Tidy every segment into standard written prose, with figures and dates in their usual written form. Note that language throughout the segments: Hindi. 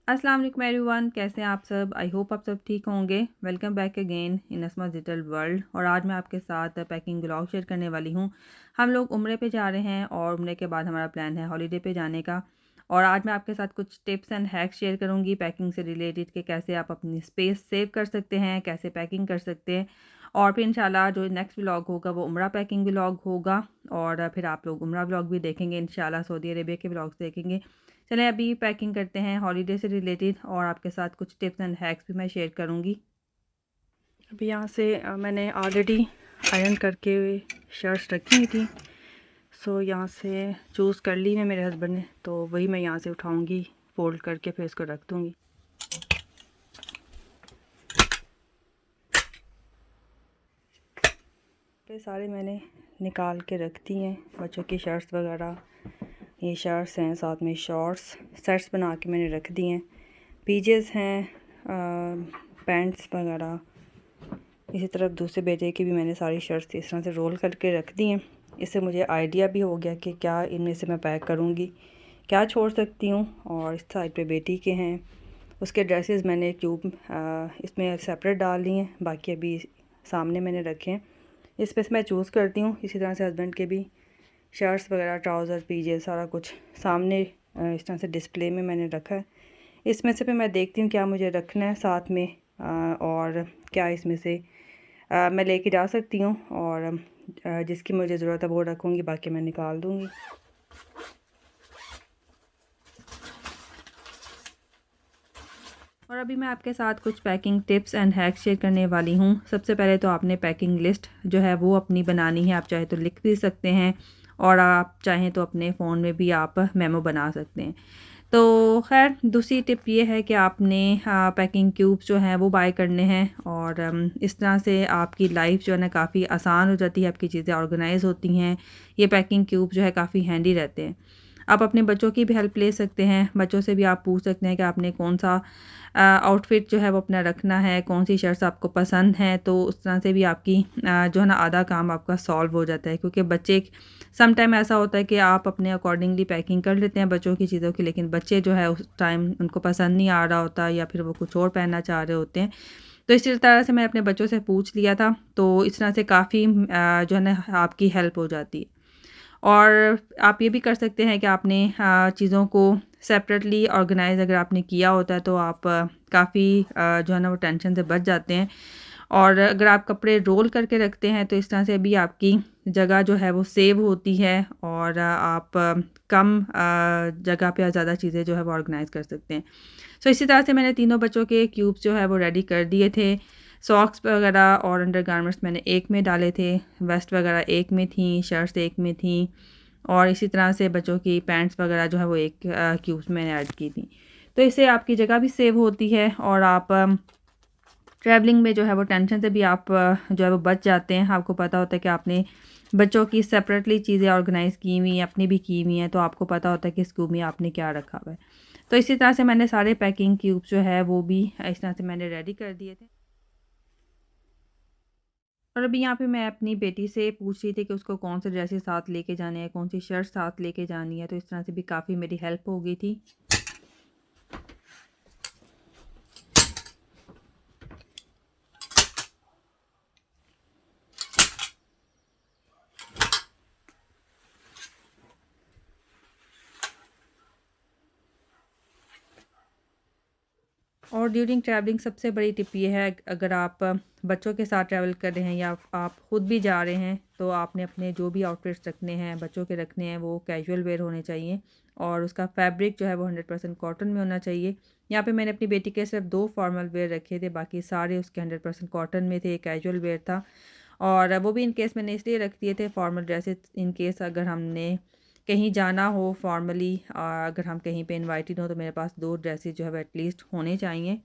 अस्सलाम वालेकुम एवरीवन, कैसे हैं आप सब। आई होप आप सब ठीक होंगे। Welcome back again in Asma digital world. और आज मैं आपके साथ पैकिंग ब्लॉग शेयर करने वाली हूँ। हम लोग उम्रे पे जा रहे हैं और उम्रे के बाद हमारा प्लान है हॉलीडे पे जाने का। और आज मैं आपके साथ कुछ टिप्स एंड हैक्स शेयर करूँगी पैकिंग से रिलेटेड कि कैसे आप अपनी स्पेस सेव कर सकते हैं, कैसे पैकिंग कर सकते हैं। और फिर इंशाल्लाह जो नेक्स्ट व्लॉग होगा वो उम्रा पैकिंग व्लॉग होगा। और फिर आप लोग उम्रा व्लॉग भी देखेंगे इंशाल्लाह, सऊदी अरेबिया के व्लॉग्स देखेंगे। चलें अभी पैकिंग करते हैं हॉलीडे से रिलेटेड और आपके साथ कुछ टिप्स एंड हैक्स भी मैं शेयर करूँगी। अभी यहाँ से मैंने ऑलरेडी आयरन करके शर्ट्स रखी हुई थी। सो यहाँ से चूज़ कर ली है मेरे हस्बैंड ने, तो वही मैं यहाँ से उठाऊँगी, फोल्ड करके फिर इसको रख दूँगी। पे सारे मैंने निकाल के रख दी हैं, बच्चों की शर्ट्स वगैरह। ये शर्ट्स हैं, साथ में शॉर्ट्स सेट्स बना के मैंने रख दिए हैं। पीजेस हैं, पैंट्स वगैरह। इसी तरफ दूसरे बेटे की भी मैंने सारी शर्ट्स इस तरह से रोल करके रख दी हैं। इससे मुझे आइडिया भी हो गया कि क्या इनमें से मैं पैक करूँगी, क्या छोड़ सकती हूँ। और इस साइड पे बेटी के हैं, उसके ड्रेसेस मैंने ट्यूब इसमें सेपरेट डाल ली हैं, बाकी अभी सामने मैंने रखे हैं। इसमें से मैं चूज़ करती हूँ। इसी तरह से हस्बैंड के भी शर्ट्स वगैरह, ट्राउज़र, पीजे सारा कुछ सामने इस तरह से डिस्प्ले में मैंने रखा है। इसमें से भी मैं देखती हूँ क्या मुझे रखना है साथ में, और क्या इसमें से मैं लेके जा सकती हूँ। और जिसकी मुझे ज़रूरत है वो रखूँगी, बाकी मैं निकाल दूँगी। और अभी मैं आपके साथ कुछ packing tips and hacks share करने वाली हूँ। सबसे पहले तो आपने पैकिंग लिस्ट जो है वो अपनी बनानी है। आप चाहे तो लिख भी सकते हैं और आप चाहें तो अपने फ़ोन में भी आप मेमो बना सकते हैं। तो खैर दूसरी टिप ये है कि आपने पैकिंग क्यूब्स जो हैं वो बाय करने हैं। और इस तरह से आपकी लाइफ जो है ना काफ़ी आसान हो जाती है, आपकी चीज़ें ऑर्गेनाइज़ होती हैं। ये पैकिंग क्यूब जो है काफ़ी हैंडी रहते हैं। आप अपने बच्चों की भी हेल्प ले सकते हैं। बच्चों से भी आप पूछ सकते हैं कि आपने कौन सा आउटफिट जो है वो अपना रखना है, कौन सी शर्ट्स आपको पसंद हैं। तो उस तरह से भी आपकी जो है ना आधा काम आपका सॉल्व हो जाता है। क्योंकि बच्चे सम टाइम ऐसा होता है कि आप अपने अकॉर्डिंगली पैकिंग कर लेते हैं बच्चों की चीज़ों की, लेकिन बच्चे जो है उस टाइम उनको पसंद नहीं आ रहा होता या फिर वो कुछ और पहनना चाह रहे होते हैं। तो इसी तरह से मैंने अपने बच्चों से पूछ लिया था। तो इस तरह से काफ़ी जो है ना आपकी हेल्प हो जाती है। और आप ये भी कर सकते हैं कि आपने चीज़ों को सेपरेटली ऑर्गेनाइज़ अगर आपने किया होता है तो आप काफ़ी जो है ना वो टेंशन से बच जाते हैं। और अगर आप कपड़े रोल करके रखते हैं तो इस तरह से भी आपकी जगह जो है वो सेव होती है। और आप कम जगह पे ज़्यादा चीज़ें जो है वो ऑर्गेनाइज़ कर सकते हैं। सो इसी तरह से मैंने तीनों बच्चों के क्यूब्स जो है वो रेडी कर दिए थे। सॉक्स वगैरह और अंडरगारमेंट्स मैंने एक में डाले थे, वेस्ट वगैरह एक में थी, शर्ट्स एक में थी। और इसी तरह से बच्चों की पैंट्स वगैरह जो है वो एक क्यूब्स में ऐड की थी। तो इससे आपकी जगह भी सेव होती है और आप ट्रैवलिंग में जो है वो टेंशन से भी आप जो है वो बच जाते हैं। आपको पता होता है कि आपने बच्चों की सेपरेटली चीज़ें ऑर्गेनाइज़ की हुई हैं, अपनी भी की हुई हैं, तो आपको पता होता है कि इस क्यूब में आपने क्या रखा हुआ है। तो इसी तरह से मैंने सारे पैकिंग क्यूब्स जो है वो भी इस तरह से मैंने रेडी कर दिए थे। और अभी यहाँ पे मैं अपनी बेटी से पूछ रही थी कि उसको कौन से ड्रेसेस साथ लेके जाने हैं, कौन सी शर्ट साथ लेके जानी है। तो इस तरह से भी काफ़ी मेरी हेल्प हो गई थी। और ड्यूरिंग ट्रैवलिंग सबसे बड़ी टिप ये है, अगर आप बच्चों के साथ ट्रैवल कर रहे हैं या आप खुद भी जा रहे हैं तो आपने अपने जो भी आउटफिट्स रखने हैं, बच्चों के रखने हैं, वो कैजुअल वेयर होने चाहिए। और उसका फैब्रिक जो है वो 100% कॉटन में होना चाहिए। यहाँ पे मैंने अपनी बेटी के सिर्फ 2 फॉर्मल वेयर रखे थे, बाकी सारे उसके 100% कॉटन में थे, कैजुअल वेयर था। और वो भी इन केस मैंने इसलिए रख दिए थे फॉर्मल ड्रेसेस, इन केस अगर हमने कहीं जाना हो फॉर्मली, अगर हम कहीं पे इनवाइटेड हो तो मेरे पास 2 ड्रेसेस जो है वो एटलीस्ट होने चाहिए।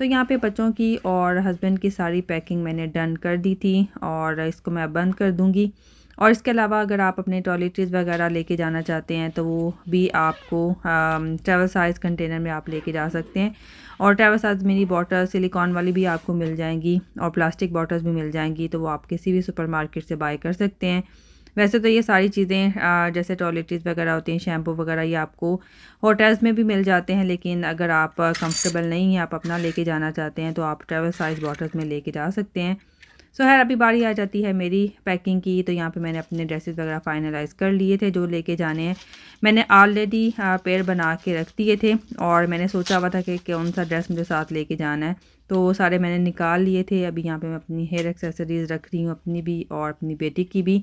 तो यहाँ पे बच्चों की और हस्बैंड की सारी पैकिंग मैंने डन कर दी थी और इसको मैं बंद कर दूँगी। और इसके अलावा अगर आप अपने टॉयलेटरीज़ वगैरह लेके जाना चाहते हैं तो वो भी आपको ट्रैवल साइज़ कंटेनर में आप लेके जा सकते हैं। और travel size mini bottle silicon वाली भी आपको मिल जाएंगी और प्लास्टिक बॉटल्स भी मिल जाएंगी, तो वो आप किसी भी सुपरमार्केट से बाय कर सकते हैं। वैसे तो ये सारी चीज़ें जैसे टॉयलेटरीज़ वगैरह होती हैं, शैम्पू वगैरह, ये आपको होटल्स में भी मिल जाते हैं, लेकिन अगर आप कंफर्टेबल नहीं हैं, आप अपना लेके जाना चाहते हैं, तो आप ट्रैवल साइज़ बॉटल्स में लेके जा सकते हैं। सो खैर अभी बारी आ जाती है मेरी पैकिंग की। तो यहाँ पे मैंने अपने ड्रेसेस वगैरह फाइनलाइज़ कर लिए थे जो लेके जाने हैं। मैंने ऑलरेडी पेयर बना के रख दिए थे और मैंने सोचा हुआ था कि कौन सा ड्रेस मुझे साथ लेके जाना है, तो वो सारे मैंने निकाल लिए थे। अभी यहाँ पे मैं अपनी हेयर एक्सेसरीज़ रख रही हूँ, अपनी भी और अपनी बेटी की भी।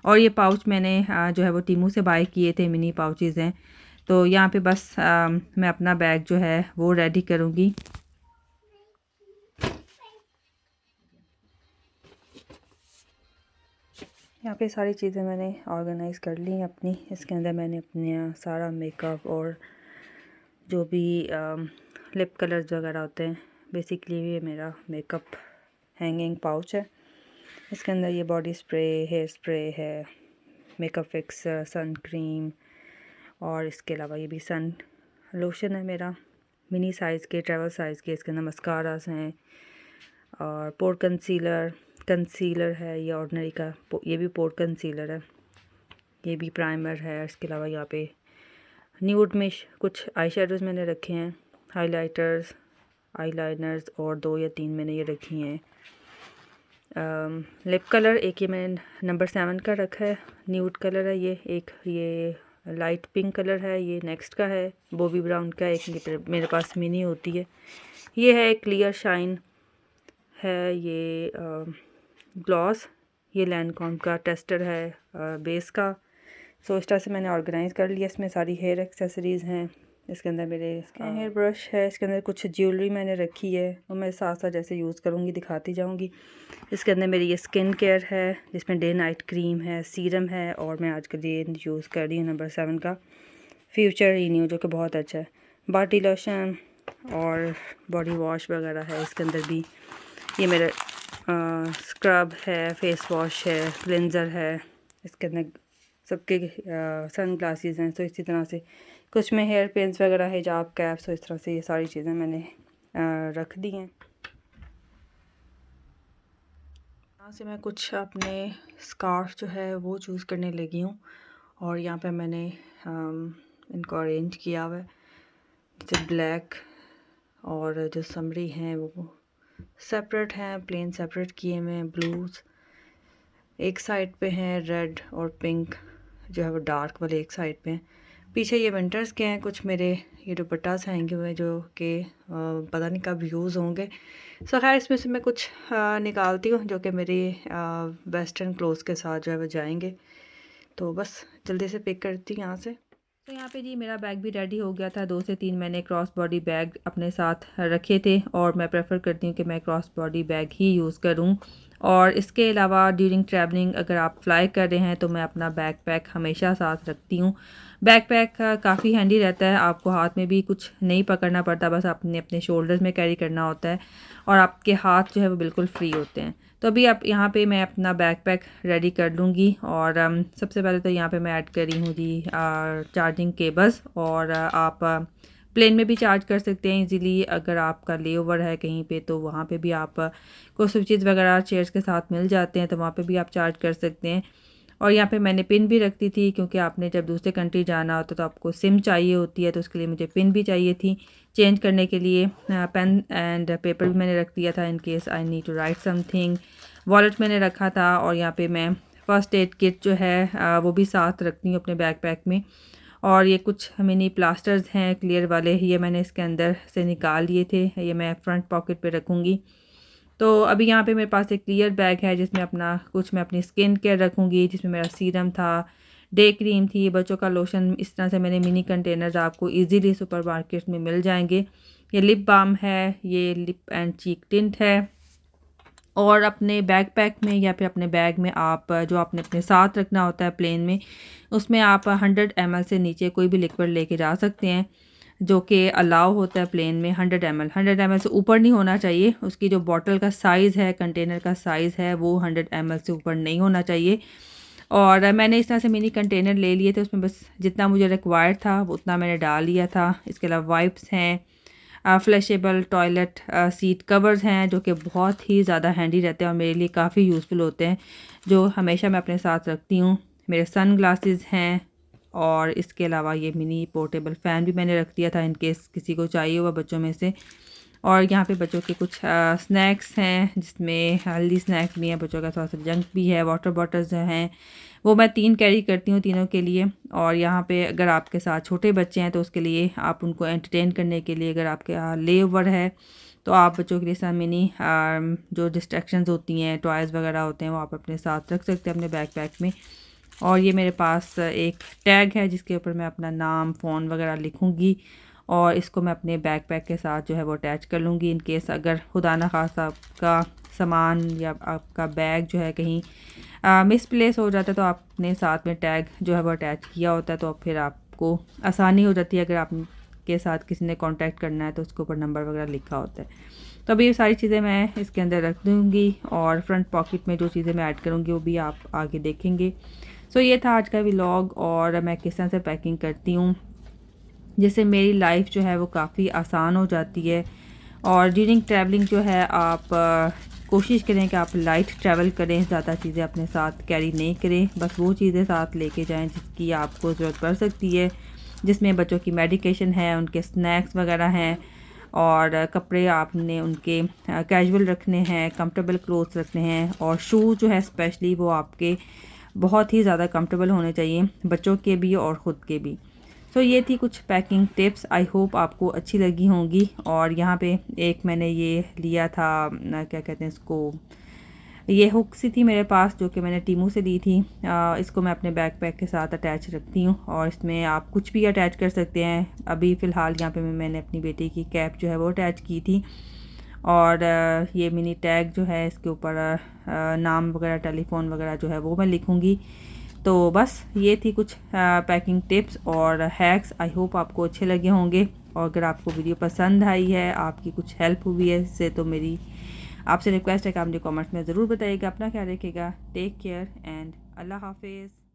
और ये पाउच मैंने जो है वो टीमू से बाय किए थे, मिनी पाउचेज़ हैं। तो यहाँ पे बस मैं अपना बैग जो है वो रेडी करूँगी। यहाँ पे सारी चीज़ें मैंने ऑर्गेनाइज़ कर ली हैं अपनी। इसके अंदर मैंने अपने सारा मेकअप और जो भी लिप कलर्स वगैरह होते हैं, बेसिकली ये मेरा मेकअप हैंगिंग पाउच है। इसके अंदर ये बॉडी स्प्रे, हेयर स्प्रे है, मेकअप फिक्सर, सन क्रीम, और इसके अलावा ये भी सन लोशन है मेरा, मिनी साइज़ के, ट्रैवल साइज़ के। इसके अंदर मस्कारास हैं और पोर कंसीलर है, ये ऑर्डिनरी का, ये भी पोर कंसीलर है, ये भी प्राइमर है। इसके अलावा यहाँ पे न्यूड में कुछ आई शेडोज़ मैंने रखे हैं, हाइलाइटर्स, आईलाइनर्स, और 2 या 3 मैंने ये रखी हैं। लिप कलर एक ये मैंने नंबर 7 का रखा है, न्यूड कलर है ये। एक ये लाइट पिंक कलर है, ये नेक्स्ट का है, बॉबी ब्राउन का। एक ये मेरे पास मिनी होती है, ये है क्लियर शाइन है, ये ग्लॉस, ये लैनकॉम का टेस्टर है बेस का। सो इस तरह से मैंने ऑर्गेनाइज़ कर लिया। इसमें सारी हेयर एक्सेसरीज़ हैं। इसके अंदर मेरे हेयर ब्रश है, इसके अंदर कुछ ज्वेलरी मैंने रखी है और मैं साथ साथ जैसे यूज़ करूँगी दिखाती जाऊँगी। इसके अंदर मेरी ये स्किन केयर है जिसमें डे नाइट क्रीम है, सीरम है, और मैं आजकल ये यूज़ कर रही हूँ नंबर 7 का फ्यूचर रिन्यू, जो कि बहुत अच्छा है। बॉडी लोशन और बॉडी वॉश वगैरह है इसके अंदर भी। ये मेरा स्क्रब है, फेस वॉश है, क्लेंज़र है। इसके अंदर सबके सन ग्लासेस हैं। तो इसी तरह से कुछ में हेयर पेंस वगैरह, हिजाब कैप्स, तो इस तरह से ये सारी चीज़ें मैंने रख दी हैं। यहाँ से मैं कुछ अपने स्कार्फ जो है वो चूज़ करने लगी हूँ, और यहाँ पे मैंने इनको अरेंज किया हुआ है, जैसे ब्लैक और जो समरी हैं वो सेपरेट हैं, प्लेन सेपरेट किए हुए हैं। ब्लूज़ एक साइड पे हैं, रेड और पिंक जो है वो डार्क वाले एक साइड पे हैं। पीछे ये विंटर्स के हैं कुछ मेरे, ये दुपट्टास हैंगे हुए जो कि पता नहीं कब यूज़ होंगे। सो खैर इसमें से मैं कुछ निकालती हूँ जो कि मेरी वेस्टर्न क्लोथ्स के साथ जो है वो जाएंगे। तो बस जल्दी से पिक करती हूँ यहाँ से। तो यहाँ पे जी मेरा बैग भी रेडी हो गया था। 2 से 3 मैंने क्रॉस बॉडी बैग अपने साथ रखे थे, और मैं प्रेफर करती हूँ कि मैं क्रॉस बॉडी बैग ही यूज़ करूँ। और इसके अलावा ड्यूरिंग ट्रैवलिंग अगर आप फ्लाई कर रहे हैं तो मैं अपना बैग पैक हमेशा साथ रखती हूँ। बैग पैक काफ़ी हैंडी रहता है, आपको हाथ में भी कुछ नहीं पकड़ना पड़ता, बस आपने अपने शोल्डर्स में कैरी करना होता है, और आपके हाथ जो है वो बिल्कुल फ्री होते हैं। तो अभी आप यहाँ पे मैं अपना बैग पैक रेडी कर लूँगी। और सबसे पहले तो यहाँ पे मैं ऐड करी हूँ जी चार्जिंग केबल्स। और आप प्लेन में भी चार्ज कर सकते हैं इजीली। अगर आपका लेओवर है कहीं पे तो वहाँ पे भी आप कुछ स्विचेज़ वगैरह चेयर्स के साथ मिल जाते हैं, तो वहाँ पे भी आप चार्ज कर सकते हैं। और यहाँ पे मैंने पिन भी रखती थी, क्योंकि आपने जब दूसरे कंट्री जाना होता तो आपको सिम चाहिए होती है, तो उसके लिए मुझे पिन भी चाहिए थी चेंज करने के लिए। पेन एंड पेपर भी मैंने रख दिया था in case I need to write something. Wallet मैंने रखा था, और यहाँ पे मैं फ़र्स्ट एड किट जो है वो भी साथ रखती हूँ अपने बैग पैक में। और ये कुछ मिनी प्लास्टर्स हैं क्लियर वाले, ये मैंने इसके अंदर से निकाल लिए थे, ये मैं फ्रंट पॉकेट पे रखूँगी। तो अभी यहाँ पे मेरे पास एक क्लियर बैग है जिसमें मैं अपनी स्किन केयर रखूँगी, जिसमें मेरा सीरम था, डे क्रीम थी, बच्चों का लोशन। इस तरह से मैंने मिनी कंटेनर्स आपको इजीली सुपरमार्केट में मिल जाएंगे। ये लिप बाम है, ये लिप एंड चीक टिंट है। और अपने बैग पैक में या फिर अपने बैग में आप जो आपने अपने साथ रखना होता है प्लेन में, उसमें आप 100 ml से नीचे कोई भी लिक्विड लेके जा सकते हैं, जो कि अलाउ होता है प्लेन में। 100 ml से ऊपर नहीं होना चाहिए। उसकी जो बॉटल का साइज़ है, कंटेनर का साइज़ है, वो 100 ml से ऊपर नहीं होना चाहिए। और मैंने इस तरह से मिनी कंटेनर ले लिए थे, उसमें बस जितना मुझे रिक्वायर्ड था उतना मैंने डाल लिया था। इसके अलावा वाइप्स हैं, फ्लैशेबल टॉयलेट सीट कवर्स हैं जो कि बहुत ही ज़्यादा हैंडी रहते हैं और मेरे लिए काफ़ी यूज़फुल होते हैं, जो हमेशा मैं अपने साथ रखती हूँ। मेरे सन ग्लासेस हैं और इसके अलावा ये मिनी पोर्टेबल फ़ैन भी मैंने रख दिया था इन केस किसी को चाहिए हुआ बच्चों में से। और यहाँ पे बच्चों के कुछ स्नैक्स हैं जिसमें हेल्दी स्नैक्स भी हैं, बच्चों का थोड़ा सा जंक भी है। वाटर बॉटल्स जो हैं वो मैं 3 कैरी करती हूँ तीनों के लिए। और यहाँ पे अगर आपके साथ छोटे बच्चे हैं तो उसके लिए आप उनको एंटरटेन करने के लिए अगर आपके यहाँ ले ओवर है तो आप बच्चों के लिए साथ मिनी जो डिस्ट्रैक्शंस होती हैं, टॉयज़ वगैरह होते हैं, वो आप अपने साथ रख सकते हैं अपने बैकपैक में। और ये मेरे पास एक टैग है जिसके ऊपर मैं अपना नाम, फ़ोन वगैरह लिखूँगी और इसको मैं अपने बैकपैक के साथ जो है वो अटैच कर लूँगी। इन केस अगर खुदा न खास्ता आपका सामान या आपका बैग जो है कहीं मिसप्लेस हो जाता है तो आपने साथ में टैग जो है वो अटैच किया होता है, तो फिर आपको आसानी हो जाती है। अगर आपके साथ किसी ने कांटेक्ट करना है तो उसके ऊपर नंबर वगैरह लिखा होता है। तो अभी ये सारी चीज़ें मैं इसके अंदर रख दूँगी और फ्रंट पॉकेट में जो चीज़ें मैं ऐड करूँगी वो भी आप आगे देखेंगे। सो ये था आज का व्लॉग और मैं किस तरह से पैकिंग करती हूँ जिससे मेरी लाइफ जो है वो काफ़ी आसान हो जाती है। और ड्यूरिंग ट्रैवलिंग जो है आप कोशिश करें कि आप लाइट ट्रैवल करें, ज़्यादा चीज़ें अपने साथ कैरी नहीं करें, बस वो चीज़ें साथ लेके जाएं जिसकी आपको ज़रूरत पड़ सकती है, जिसमें बच्चों की मेडिकेशन है, उनके स्नैक्स वगैरह हैं और कपड़े आपने उनके कैजुअल रखने हैं, कंफर्टेबल क्लोथ्स रखने हैं और शूज़ जो है स्पेशली वो आपके बहुत ही ज़्यादा कंफर्टेबल होने चाहिए, बच्चों के भी और ख़ुद के भी। सो ये थी कुछ पैकिंग टिप्स, आई होप आपको अच्छी लगी होंगी। और यहाँ पे एक मैंने ये लिया था क्या कहते हैं इसको, ये हुक सी थी मेरे पास जो कि मैंने टीमू से ली थी। इसको मैं अपने बैकपैक के साथ अटैच रखती हूँ और इसमें आप कुछ भी अटैच कर सकते हैं। अभी फ़िलहाल यहाँ पे मैंने अपनी बेटी की कैप जो है वो अटैच की थी और ये मिनी टैग जो है इसके ऊपर नाम वगैरह, टेलीफ़ोन वगैरह जो है वो मैं लिखूँगी। तो बस ये थी कुछ पैकिंग टिप्स और हैक्स, आई होप आपको अच्छे लगे होंगे। और अगर आपको वीडियो पसंद आई है, आपकी कुछ हेल्प हुई है इससे, तो मेरी आपसे रिक्वेस्ट है कि आप मुझे कमेंट्स में ज़रूर बताइएगा। अपना ख्याल रखिएगा। टेक केयर एंड अल्लाह हाफिज़।